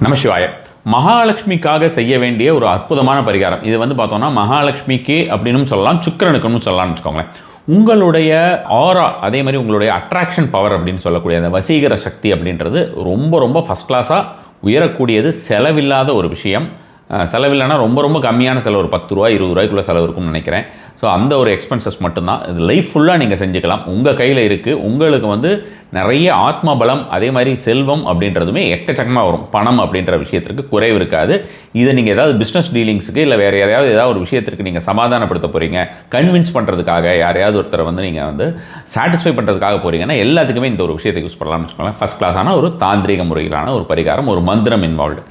நமசிவாய. மகாலட்சுமிக்காக செய்ய வேண்டிய ஒரு அற்புதமான பரிகாரம் இது பார்த்தோம்னா மகாலட்சுமிக்கு அப்படின்னு சொல்லலாம், சுக்கிரனுக்குன்னு சொல்லலாம்னு வச்சுக்கோங்களேன். உங்களுடைய ஆரா, அதே மாதிரி உங்களுடைய அட்ராக்ஷன் பவர் அப்படின்னு சொல்லக்கூடிய அந்த வசீகர சக்தி அப்படின்றது ரொம்ப ரொம்ப ஃபஸ்ட் கிளாஸாக உயரக்கூடியது. செலவில்லாத ஒரு விஷயம். செலவில்லைனா ரொம்ப ரொம்ப கம்மியான செலவு, ஒரு 10 ரூபா 20 ரூபாய்க்குள்ளே செலவு இருக்கும்னு நினைக்கிறேன். ஸோ அந்த ஒரு எக்ஸ்பென்சஸ் மட்டும்தான். இது லைஃப் ஃபுல்லாக நீங்கள் செஞ்சுக்கலாம். உங்கள் கையில் இருக்குது. உங்களுக்கு நிறைய ஆத்ம பலம், அதே மாதிரி செல்வம் அப்படின்றதுமே எக்கச்சக்கமாக வரும். பணம் அப்படின்ற விஷயத்திற்கு குறைவு இருக்காது. இதை நீங்கள் ஏதாவது பிஸ்னஸ் டீலிங்ஸுக்கு இல்லை வேறு யாரையாவது ஏதாவது ஒரு விஷயத்திற்கு நீங்கள் சமாதானப்படுத்த போகிறீங்க, கன்வின்ஸ் பண்ணுறதுக்காக, யாரையாவது ஒருத்தரை நீங்கள் சாட்டிஸ்ஃபை பண்ணுறதுக்காக போகிறீங்கன்னா எல்லாத்துக்குமே இந்த ஒரு விஷயத்தை யூஸ் பண்ணலாம்னு வச்சுக்கோங்களேன். ஃபஸ்ட் கிளாஸான ஒரு தாந்திரிக முறையிலான ஒரு பரிகாரம், ஒரு மந்திரம் இன்வால்வ்டு.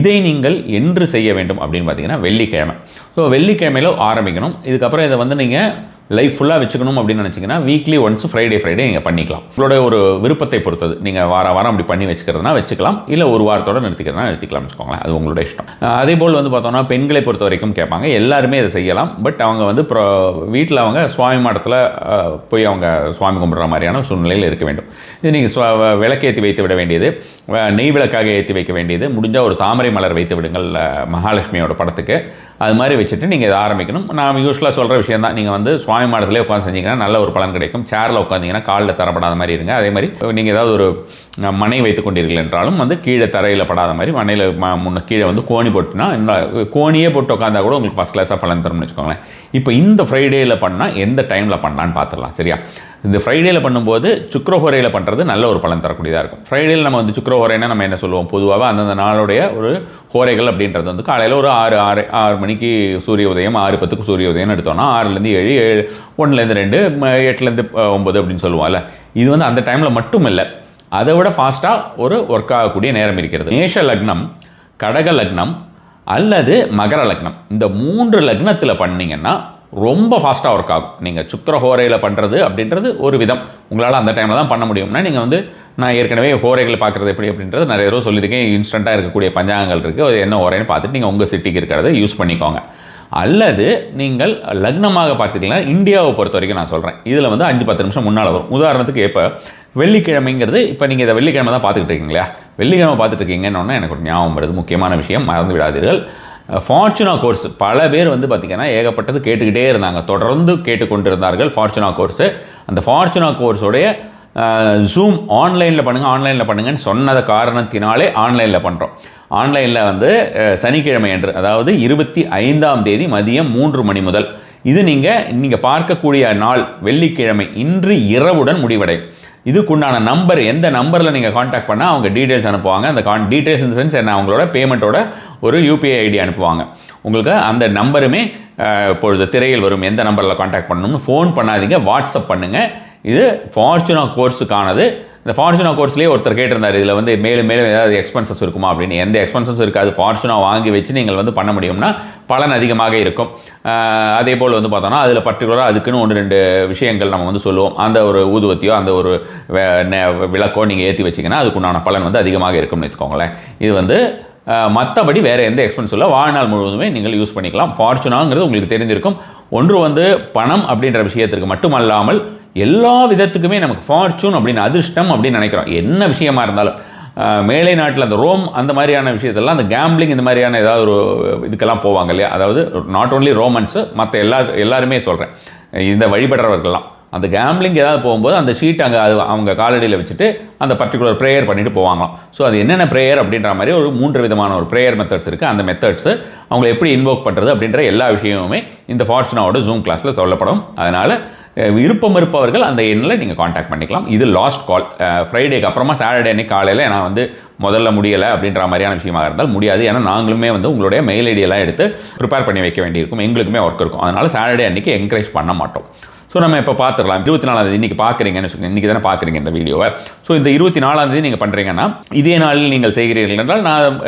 இதை நீங்கள் என்று செய்ய வேண்டும் அப்படின்னு பார்த்தீங்கன்னா வெள்ளிக்கிழமை. ஸோ வெள்ளிக்கிழமையில் ஆரம்பிக்கணும். இதுக்கப்புறம் இதை நீங்கள் லைஃப் ஃபுல்லாக வச்சுக்கணும் அப்படின்னு நினச்சிங்கன்னா வீக்லி ஒன்ஸ் ஃப்ரைடே நீங்கள் பண்ணிக்கலாம். உங்களோட ஒரு விருப்பத்தை பொறுத்தது. நீங்கள் வாரம் அப்படி பண்ணி வச்சுக்கிறதுனா வச்சுக்கலாம், இல்லை ஒரு வாரத்தோடு நிறுத்திக்கிறதுனா நிறுத்திக்கலாம்னு வச்சுக்கோங்களேன். அது உங்களோட இஷ்டம். அதே போல் பார்த்தோம்னா பெண்களை பொறுத்த வரைக்கும் கேட்பாங்க. எல்லாருமே இதை செய்யலாம். பட் அவங்க வீட்டில் அவங்க சுவாமி மடத்தில் போய் அவங்க சுவாமி கும்பிட்ற மாதிரியான சூழ்நிலையில் இருக்க வேண்டும். இது நீங்கள் விளக்கேற்றி வைத்து விட வேண்டியது, நெய் விளக்காக ஏற்றி வைக்க வேண்டியது, முடிஞ்சால் ஒரு தாமரை மலர் வைத்து விடுங்கள் மகாலட்சுமியோட படத்துக்கு. அது மாதிரி வச்சுட்டு நீங்கள் இதை ஆரம்பிக்கணும். நான் யூஸ்வலாக சொல்கிற விஷயம் தான். நீங்கள் சுவாமி மாடத்திலே உட்காந்து செஞ்சிங்கன்னா நல்ல ஒரு பலன் கிடைக்கும். சேரில் உட்காந்திங்கன்னா காலில் தரப்படாத மாதிரி இருங்க. அதே மாதிரி நீங்கள் ஏதாவது ஒரு மனை வைத்து கொண்டீர்கள் என்றாலும் கீழே தரையில் படாத மாதிரி மனையில் கீழே கோணி போட்டுனா, கோணியே போட்டு உட்காந்தா கூட உங்களுக்கு ஃபஸ்ட் கிளாஸாக பலன் தரும்னு வச்சுக்கோங்களேன். இப்போ இந்த ஃப்ரைடேயில் பண்ணால் எந்த டைமில் பண்ணலான்னு பார்த்துடலாம். சரியா? இந்த ஃப்ரைடேயில் பண்ணும்போது சுக்ரஹோரையில் பண்ணுறது நல்ல ஒரு பலன் தரக்கூடியதாக இருக்கும். ஃப்ரைடேயில் நம்ம சுக்ரஹோரைன்னா நம்ம என்ன சொல்லுவோம், பொதுவாக அந்தந்த நாளுடைய ஒரு ஹோரைகள் அப்படின்றது காலையில் ஒரு 6 மணிக்கு சூரிய உதயம், 6:10க்கு சூரிய உதயம்னு எடுத்தோம்னா 6லேருந்து 7, 1லேருந்து 2, 8லேருந்து 9 அப்படின்னு சொல்லுவோம்ல. இது அந்த டைமில் மட்டும் இல்லை, அதை விட ஃபாஸ்ட்டாக ஒரு ஒர்க் ஆகக்கூடிய நேரம் இருக்கிறது. மேஷ லக்னம், கடக லக்னம் அல்லது மகர லக்னம், இந்த 3 லக்னத்தில் பண்ணிங்கன்னா ரொம்ப ஃபாஸ்ட்டாக ஒர்க் ஆகும். நீங்கள் சுக்கிரஹோரையில் பண்ணுறது அப்படின்றது ஒரு விதம். உங்களால் அந்த டைமில் தான் பண்ண முடியும்னா நீங்கள் நான் ஏற்கனவே ஹோரைகளை பார்க்குறது எப்படி அப்படின்றது நிறைய தடவை சொல்லியிருக்கேன். இன்ஸ்டண்ட்டாக இருக்கக்கூடிய பஞ்சாங்கங்கள் இருக்குது, அது என்ன ஹோரைன்னு பார்த்துட்டு நீங்கள் உங்கள் சிட்டிக்கு இருக்கிறத யூஸ் பண்ணிக்கோங்க. அல்லது நீங்கள் லக்னமாக பார்த்துக்கிங்கன்னா இந்தியாவை பொறுத்த வரைக்கும் நான் சொல்கிறேன், இதில் 5-10 நிமிஷம் முன்னால் வரும். உதாரணத்துக்கு இப்போ வெள்ளிக்கிழமைங்கிறது, இப்போ நீங்கள் இதை வெள்ளிக்கிழமை தான் பார்த்துக்கிட்டு இருக்கீங்களா, வெள்ளிக்கிழமை பார்த்துட்டு இருக்கீங்கன்னு எனக்கு ஒரு ஞாபகம் வருது. முக்கியமான விஷயம், மறந்து விடாதீர்கள். ஃபார்ச்சுனா கோர்ஸ் பல பேர் பார்த்திங்கன்னா ஏகப்பட்டது கேட்டுக்கிட்டே இருந்தாங்க, தொடர்ந்து கேட்டுக்கொண்டிருந்தார்கள் ஃபார்ச்சுனா கோர்ஸு. அந்த ஃபார்ச்சுனா கோர்ஸோடைய ஜூம் ஆன்லைனில் பண்ணுங்கன்னு சொன்னத காரணத்தினாலே ஆன்லைனில் பண்ணுறோம். ஆன்லைனில் சனிக்கிழமை அன்று, அதாவது 25ஆம் தேதி மதியம் 3 மணி முதல், இது நீங்கள் பார்க்கக்கூடிய நாள் வெள்ளிக்கிழமை, இன்று இரவுடன் முடிவடையும். இதுக்குண்டான நம்பர், எந்த நம்பரில் நீங்கள் காண்டாக்ட் பண்ணால் அவங்க டீட்டெயில்ஸ் அனுப்புவாங்க. அந்த டீட்டெயில்ஸ் இந்த சென்ஸ் என்ன, அவங்களோட பேமெண்ட்டோட ஒரு UPI ID அனுப்புவாங்க. உங்களுக்கு அந்த நம்பருமே இப்பொழுது திரையில் வரும். எந்த நம்பரில் காண்டாக்ட் பண்ணணும்னு ஃபோன் பண்ணாதீங்க, வாட்ஸ்அப் பண்ணுங்கள். இது ஃபார்ச்சுனா கோர்ஸுக்கானது. இந்த ஃபார்ச்சுனா கோர்ஸ்லேயே ஒருத்தர் கேட்டிருந்தார், இதில் மேலும் மேலும் ஏதாவது எக்ஸ்பென்சஸ் இருக்குமா அப்படின்னு. எந்த எக்ஸ்பென்சஸ் இருக்காது. ஃபார்ச்சுனா வாங்கி வச்சு நீங்கள் பண்ண முடியும்னா பலன் அதிகமாக இருக்கும். அதே போல் பார்த்தோன்னா அதில் பர்டிகுலராக அதுக்குன்னு 1-2 விஷயங்கள் நம்ம சொல்லுவோம். அந்த ஒரு ஊதுவத்தியோ அந்த ஒரு விளக்கோ நீங்கள் ஏற்றி வச்சிங்கன்னா அதுக்குண்டான பலன் அதிகமாக இருக்கும்னு வச்சுக்கோங்களேன். இது மற்றபடி வேறு எந்த எக்ஸ்பென்ஸ் இல்லை, வாழ்நாள் முழுவதுமே நீங்கள் யூஸ் பண்ணிக்கலாம். ஃபார்ச்சுனாங்கிறது உங்களுக்கு தெரிஞ்சிருக்கும். ஒன்று பணம் அப்படின்ற விஷயத்திற்கு மட்டுமல்லாமல் எல்லா விதத்துக்குமே நமக்கு ஃபார்ச்சூன் அப்படின்னு, அதிர்ஷ்டம் அப்படின்னு நினைக்கிறோம். என்ன விஷயமா இருந்தாலும் மேலை நாட்டில் அந்த ரோம் அந்த மாதிரியான விஷயத்தெல்லாம், அந்த கேம்பிளிங் இந்த மாதிரியான ஏதாவது ஒரு இதுக்கெல்லாம் போவாங்க இல்லையா. அதாவது நாட் ஓன்லி ரோமன்ஸு, மற்ற எல்லாருமே சொல்கிறேன், இந்த வழிபடுறவர்கள்லாம் அந்த கேம்பிளிங் ஏதாவது போகும்போது அந்த ஷீட் அவங்க காலடியில் வச்சுட்டு அந்த பர்டிகுலர் ப்ரேயர் பண்ணிட்டு போவாங்களாம். ஸோ அது என்னென்ன ப்ரேயர் அப்படின்ற மாதிரி ஒரு 3 விதமான ஒரு ப்ரேயர் மெத்தட்ஸ் இருக்குது. அந்த மெத்தட்ஸு அவங்களை எப்படி இன்வோக் பண்ணுறது அப்படின்ற எல்லா விஷயமுமே இந்த ஃபார்ச்சுனாவோட ஜூம் கிளாஸில் சொல்லப்படும். அதனால் விருப்பம் இருப்பவர்கள் அந்த எண்ணில் நீங்கள் காண்டாக்ட் பண்ணிக்கலாம். இது லாஸ்ட் கால். ஃப்ரைடேக்கு அப்புறமா சாட்டர்டே அன்னைக்கு காலையில் நான் முதல்ல முடியலை அப்படின்ற மாதிரியான விஷயமாக இருந்தால் முடியாது. ஏன்னா நாங்களுமே உங்களுடைய மெயில் ஐடியெல்லாம் எடுத்து ப்ரிப்பேர் பண்ணி வைக்க வேண்டியிருக்கும், எங்களுக்குமே ஒர்க் இருக்கும். அதனால் சாட்டர்டே அன்றைக்கி என்கரேஜ் பண்ண மாட்டோம். ஸோ நம்ம இப்போ பார்த்துடலாம். 24ஆம் தேதி இன்றைக்கி பார்க்குறீங்கன்னு வச்சுக்கோங்க, இன்றைக்கி தானே பார்க்குறீங்க இந்த வீடியோவை. ஸோ இந்த 24ஆம் தேதி நீங்கள் பண்ணுறீங்கன்னா இதே நாளில் நீங்கள் செய்கிறீர்கள் என்றால், நான்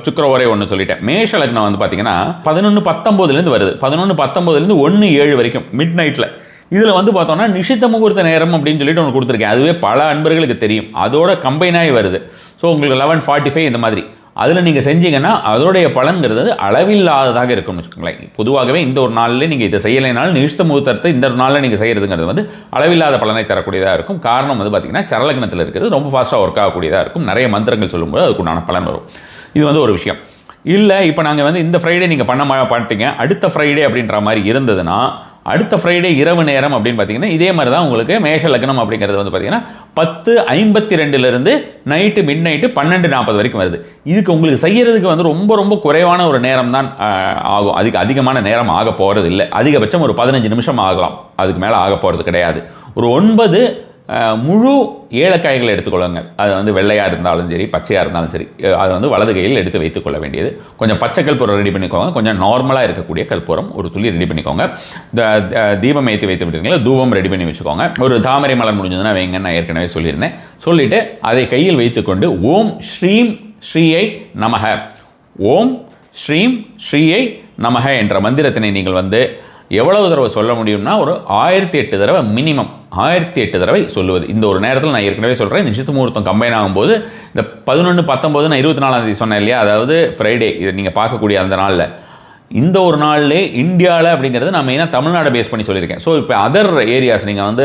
சுக்கிரஹோரை ஒன்று சொல்லிட்டேன். மேஷ லக்னம் பார்த்தீங்கன்னா 11:19 வருது. 11:19 1:07 வரைக்கும் மிட் நைட்டில். இதில் பார்த்தோன்னா நிஷித்த முகூர்த்த நேரம் அப்படின்னு சொல்லிட்டு ஒன்று கொடுத்துருக்கேன். அதுவே பல அன்பர்களுக்கு தெரியும். அதோட கம்பைனாகி வருது. ஸோ உங்களுக்கு 11:45 இந்த மாதிரி அதில் நீங்கள் செஞ்சீங்கன்னா அதோடைய பலன்கிறது அளவில்லாததாக இருக்கும்னு வச்சுக்கோங்களேன். பொதுவாகவே இந்த ஒரு நாளில் நீங்கள் இதை செய்யலைனாலும் நிஷ்ட முகூர்த்தத்தை இந்த ஒரு நாளில் நீங்கள் செய்கிறதுங்கிறது அளவில்லாத பலனை தரக்கூடியதாக இருக்கும். காரணம் பார்த்திங்கன்னா சரலக்னத்தில் இருக்கிறது ரொம்ப ஃபாஸ்ட்டாக ஒர்க் ஆகக்கூடியதாக இருக்கும். நிறைய மந்திரங்கள் சொல்லும்போது அதுக்குண்டான பலன் வரும். இது வந்து ஒரு விஷயம். இல்லை இப்போ நாங்கள் வந்து இந்த ஃப்ரைடே நீங்கள் பண்ணிட்டீங்க, அடுத்த ஃப்ரைடே அப்படின்ற மாதிரி இருந்ததுன்னா, அடுத்த ஃப்ரைடே இரவு நேரம் அப்படின்னு பார்த்தீங்கன்னா இதே மாதிரி தான் உங்களுக்கு மேஷ லக்னம் அப்படிங்கிறது வந்து பார்த்தீங்கன்னா 10:52 நைட்டு மிட் நைட்டு 12:40 வரைக்கும் வருது. இதுக்கு உங்களுக்கு செய்யறதுக்கு வந்து ரொம்ப ரொம்ப குறைவான ஒரு நேரம் தான் ஆகும். அதுக்கு அதிகமான நேரம் ஆக போகிறது இல்லை. அதிகபட்சம் ஒரு 15 நிமிஷம் ஆகலாம், அதுக்கு மேலே ஆக போகிறது கிடையாது. ஒரு 9 முழு ஏலக்காய்களை எடுத்துக்கொள்ளுங்க. அது வந்து வெள்ளையாக இருந்தாலும் சரி, பச்சையாக இருந்தாலும் சரி, அதை வந்து வலது கையில் எடுத்து வைத்துக்கொள்ள வேண்டியது. கொஞ்சம் பச்சை கற்பூரம் ரெடி பண்ணிக்கோங்க, கொஞ்சம் நார்மலாக இருக்கக்கூடிய கற்பூரம் ஒரு துளி ரெடி பண்ணிக்கோங்க. தீபம் ஏற்றி வைத்து விட்டுருங்களா, தூபம் ரெடி பண்ணி வச்சுக்கோங்க. ஒரு தாமரை மலர் முடிஞ்சதுன்னா வைங்கன்னு நான் ஏற்கனவே சொல்லியிருந்தேன். சொல்லிவிட்டு அதை கையில் வைத்துக்கொண்டு ஓம் ஸ்ரீம் ஸ்ரீயை நமக, ஓம் ஸ்ரீம் ஸ்ரீயை நமக என்ற மந்திரத்தினை நீங்கள் வந்து எவ்வளவு தடவை சொல்ல முடியும்னா ஒரு 1008 தடவை, மினிமம் 1008 தடவை சொல்லுவது. இந்த ஒரு நேரத்தில் நான் ஏற்கனவே சொல்கிறேன், நிச்சயத்து முகூர்த்தம் கம்பைன் ஆகும்போது இந்த 11, 19 நான் 24ஆம் தேதி சொன்னேன் இல்லையா, அதாவது ஃப்ரைடே, இதை நீங்கள் பார்க்கக்கூடிய அந்த நாளில், இந்த ஒரு நாள்லே இந்தியாவில் அப்படிங்கிறது நான் மெயினாக தமிழ்நாடு பேஸ் பண்ணி சொல்லியிருக்கேன். ஸோ இப்போ அதர் ஏரியாஸ் நீங்கள் வந்து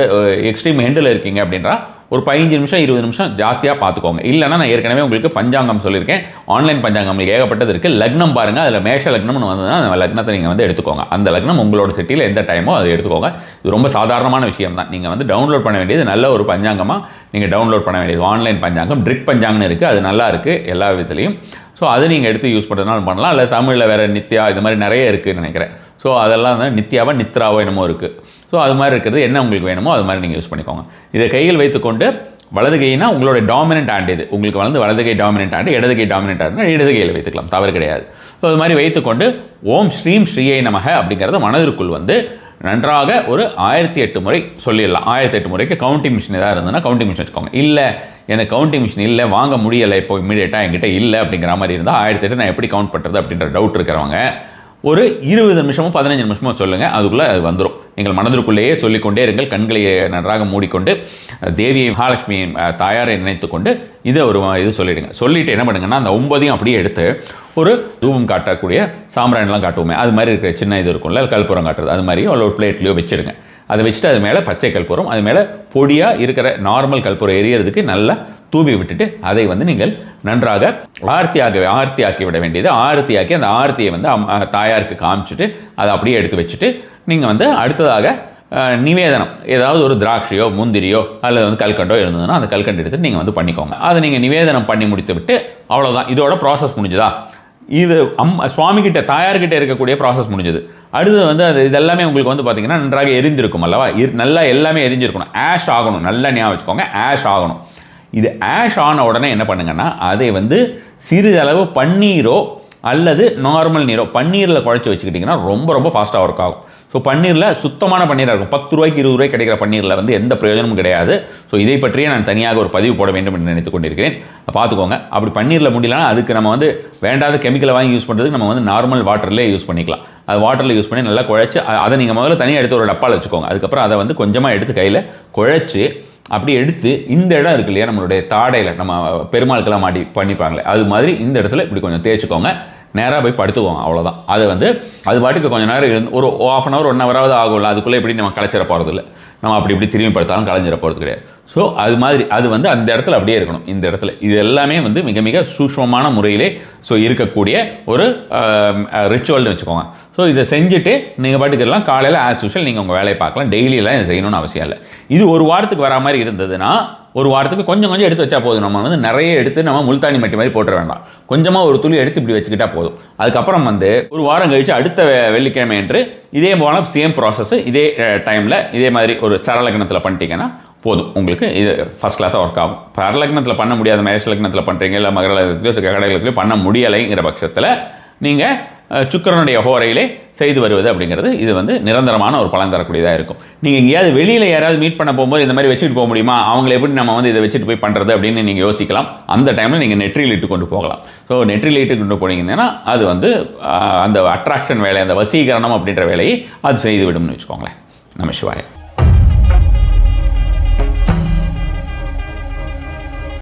எக்ஸ்ட்ரீம் ஹெண்டில் இருக்கீங்க அப்படின்றா ஒரு 15 நிமிஷம் 20 நிமிஷம் ஜாஸ்தியாக பார்த்துக்கோங்க. இல்லைனா நான் ஏற்கனவே உங்களுக்கு பஞ்சாங்கம் சொல்லியிருக்கேன், ஆன்லைன் பஞ்சாங்கம் ஏகப்பட்டது இருக்குது. லக்னம் பாருங்கள், அதில் மேஷ லக்னம்னு வந்ததுன்னா அந்த லக்னத்தை நீங்கள் வந்து எடுத்துக்கோங்க. அந்த லக்னம் உங்களோட சிட்டியில் எந்த டைமோ அதை எடுத்துக்கோங்க. இது ரொம்ப சாதாரணமான விஷயம் தான். நீங்கள் வந்து டவுன்லோட் பண்ண வேண்டியது நல்ல ஒரு பஞ்சாங்கமாக நீங்கள் டவுன்லோட் பண்ண வேண்டியது ஆன்லைன் பஞ்சாங்கம். ட்ரிக் பஞ்சாங்கன்னு இருக்குது, அது நல்லா இருக்குது எல்லா விதத்துலையும். ஸோ அது நீங்கள் எடுத்து யூஸ் பண்ணுறதுனால பண்ணலாம். இல்லை தமிழில் வேறு நித்யா இது மாதிரி நிறைய இருக்குதுன்னு நினைக்கிறேன். ஸோ அதெல்லாம் வந்து நித்யாவோ நித்ராவோ என்னமோ இருக்குது. ஸோ அது மாதிரி இருக்கிறது என்ன உங்களுக்கு வேணுமோ அது மாதிரி நீங்கள் யூஸ் பண்ணிக்கோங்க. இதை கையில் வைத்துக்கொண்டு வலது கைனா உங்களோட டாமினன்ட் ஹேண்ட், இது உங்களுக்கு வந்து வலது கை டாமினன்ட் ஹேண்டு, இடது கை டாமினன்ட் ஹேண்டுனா இடது கையில் வைத்துக்கலாம், தவறு கிடையாது. ஸோ அது மாதிரி வைத்துக்கொண்டு ஓம் ஸ்ரீம் ஸ்ரீயை நமக அப்படிங்கிறத மனதிற்குள் வந்து நன்றாக ஒரு 1008 முறை சொல்லிடலாம். 1008 முறைக்கு கவுண்டிங் மிஷின் ஏதாவது இருந்ததுன்னா கவுண்டிங் மிஷின் வச்சுக்கோங்க. இல்லை எனக்கு கவுண்டிங் மிஷின் இல்லை, வாங்க முடியலை இப்போ இமீடியட்டாக என்கிட்ட இல்லை அப்படிங்கிற மாதிரி இருந்தால் 1008 நான் எப்படி கவுண்ட் பண்ணுறது அப்படின்ற டவுட் இருக்கிறவங்க ஒரு 20 நிமிஷமோ 15 நிமிஷமோ சொல்லுங்கள், அதுக்குள்ளே அது வந்துடும். நீங்கள் மனதிற்குள்ளேயே சொல்லிக்கொண்டே இருங்கள், கண்களை நன்றாக மூடிக்கொண்டு தேவியை மகாலட்சுமி தாயாரை நினைத்து கொண்டு இதை ஒரு இது சொல்லிவிடுங்க. சொல்லிவிட்டு என்ன பண்ணுங்கன்னா அந்த 9ஐயும் அப்படியே எடுத்து ஒரு தூபம் காட்டக்கூடிய சாம்பிராணிலாம் காட்டுவோமே அது மாதிரி இருக்கிற சின்ன இது இருக்கும்ல, கற்பூரம் காட்டுறது, அது மாதிரியும் ஒரு பிளேட்லேயோ வச்சுடுங்க. அதை வச்சுட்டு அது மேலே பச்சை கற்பூரம், அது மேலே பொடியாக இருக்கிற நார்மல் கற்பூரம் எரியறதுக்கு நல்லா தூவி விட்டுட்டு அதை வந்து நீங்கள் நன்றாக ஆர்த்தியாக்கி விட வேண்டியது. ஆர்த்தியாக்கி அந்த ஆர்த்தியை வந்து தாயாருக்கு காமிச்சிட்டு அதை அப்படியே எடுத்து வச்சுட்டு நீங்கள் வந்து அடுத்ததாக நிவேதனம் ஏதாவது ஒரு திராட்சையோ முந்திரியோ அல்லது வந்து கல்கண்டோ இருந்ததுன்னா அந்த கல்கண்டு எடுத்துட்டு நீங்கள் வந்து பண்ணிக்கோங்க. அதை நீங்கள் நிவேதனம் பண்ணி முடித்து விட்டு அவ்வளோதான், இதோட ப்ராசஸ் முடிஞ்சுதா? இது சுவாமிகிட்ட தாயார்கிட்ட இருக்கக்கூடிய ப்ராசஸ் முடிஞ்சது. அடுத்தது வந்து அது இதெல்லாமே உங்களுக்கு வந்து பார்த்தீங்கன்னா நன்றாக எரிஞ்சிருக்கும் அல்லவா, நல்லா எல்லாமே எரிஞ்சிருக்கணும், ஆஷ் ஆகணும், நல்லா ஞாபகம் வச்சுக்கோங்க, ஆஷ் ஆகணும். இது ஆஷ் ஆன உடனே என்ன பண்ணுங்கன்னா அதை வந்து சிறிதளவு பன்னீரோ அல்லது நார்மல் நீரோ, பன்னீரில் குழச்சி வச்சுக்கிட்டிங்கன்னா ரொம்ப ரொம்ப ஃபாஸ்ட்டாக ஒர்க் ஆகும். ஸோ பன்னீரில் சுத்தமான பன்னீராக இருக்கும். 10 ரூபாய்க்கு 20 ரூபாய்க்கு கிடைக்கிற பன்னீரில் வந்து எந்த பிரயோஜனமும் கிடையாது. ஸோ இதை பற்றியே நான் தனியாக ஒரு பதிவு போட வேண்டும் என்று நினைத்து கொண்டிருக்கிறேன், பார்த்துக்கோங்க. அப்படி பன்னீரில் முடியலன்னா அதுக்கு நம்ம வந்து வேண்டாத கெமிக்கலை வாங்கி யூஸ் பண்ணுறதுக்கு நம்ம வந்து நார்மல் வாட்டர்லேயே யூஸ் பண்ணிக்கலாம். அது வாட்டரில் யூஸ் பண்ணி நல்லா குழச்சி அதை நீங்கள் முதல்ல தனியாக எடுத்து ஒரு டப்பாவில் வச்சுக்கோங்க. அதுக்கப்புறம் அதை வந்து கொஞ்சமாக எடுத்து கையில் குழச்சி அப்படி எடுத்து இந்த இடம் இருக்கு இல்லையா நம்மளுடைய தாடையில் நம்ம பெருமாளுக்கெல்லாம் மாட்டி பண்ணிப்பாங்களே அது மாதிரி இந்த இடத்துல இப்படி கொஞ்சம் தேய்ச்சிக்கோங்க, நேராக போய் படுத்துக்கோங்க, அவ்வளோதான். அது வந்து அது பாட்டுக்கு கொஞ்சம் நேரம் இருந்து ஒரு 1/2 hour 1 hour ஆகும்ல, அதுக்குள்ளே எப்படி நம்ம கலைச்சிட போகிறது இல்லை, நம்ம அப்படி இப்படி திரும்பி படுத்தாலும் கலைஞ்சிட போகிறது கிடையாது. ஸோ அது மாதிரி அது வந்து அந்த இடத்துல அப்படியே இருக்கணும். இந்த இடத்துல இது எல்லாமே வந்து மிக மிக சூக்ஷ்மமான முறையிலே இருக்கக்கூடிய ஒரு ரிச்சுவல்னு வச்சுக்கோங்க. ஸோ இதை செஞ்சுட்டு நீங்கள் பாட்டுக்கெல்லாம் காலையில் ஆஸ் யூஷுவல் நீங்கள் உங்கள் வேலையை பார்க்கலாம். டெய்லியெல்லாம் இதை செய்யணும்னு அவசியம் இல்லை. இது ஒரு வாரத்துக்கு வரா மாதிரி இருந்ததுன்னா ஒரு வாரத்துக்கு கொஞ்சம் கொஞ்சம் எடுத்து வச்சா போதும். நம்ம வந்து நிறைய எடுத்து நம்ம முல்தானி மட்டி மாதிரி போட்டுற வேண்டாம், கொஞ்சமாக ஒரு துளி எடுத்து இப்படி வச்சுக்கிட்டா போதும். அதுக்கப்புறம் வந்து ஒரு வாரம் கழித்து அடுத்த வெள்ளிக்கிழமை என்று இதே போல சேம் ப்ராசஸ் இதே டைமில் இதே மாதிரி ஒரு சரலக்னத்தில் பண்ணிட்டீங்கன்னா போதும், உங்களுக்கு இது ஃபஸ்ட் கிளாஸாக ஒர்க் ஆகும். பரலக்னத்தில் பண்ண முடியாத மேஷ லக்னத்தில் பண்ணுறீங்க, இல்லை மகர லக்னத்திலையோ கடகலத்திலையோ பண்ண முடியலைங்கிற பட்சத்தில் நீங்கள் சுக்கிரனுடைய ஹோரையிலே செய்து வருவது அப்படிங்கிறது இது வந்து நிரந்தரமான ஒரு பலன் தரக்கூடியதாக இருக்கும். நீங்கள் எங்கேயாவது வெளியில் யாராவது மீட் பண்ண போகும்போது இந்த மாதிரி வச்சுட்டு போக முடியுமா, அவங்களை எப்படி நம்ம வந்து இதை வச்சுட்டு போய் பண்ணுறது அப்படின்னு நீங்கள் யோசிக்கலாம். அந்த டைமில் நீங்கள் நெற்றியில் இட்டு கொண்டு போகலாம். ஸோ நெற்றியில் இட்டு கொண்டு போனீங்கன்னா அது வந்து அந்த அட்ராக்ஷன் வேலை, அந்த வசீகரணம் அப்படின்ற வேலையை அது செய்து விடும்னு வச்சுக்கோங்களேன். நம சிவாய.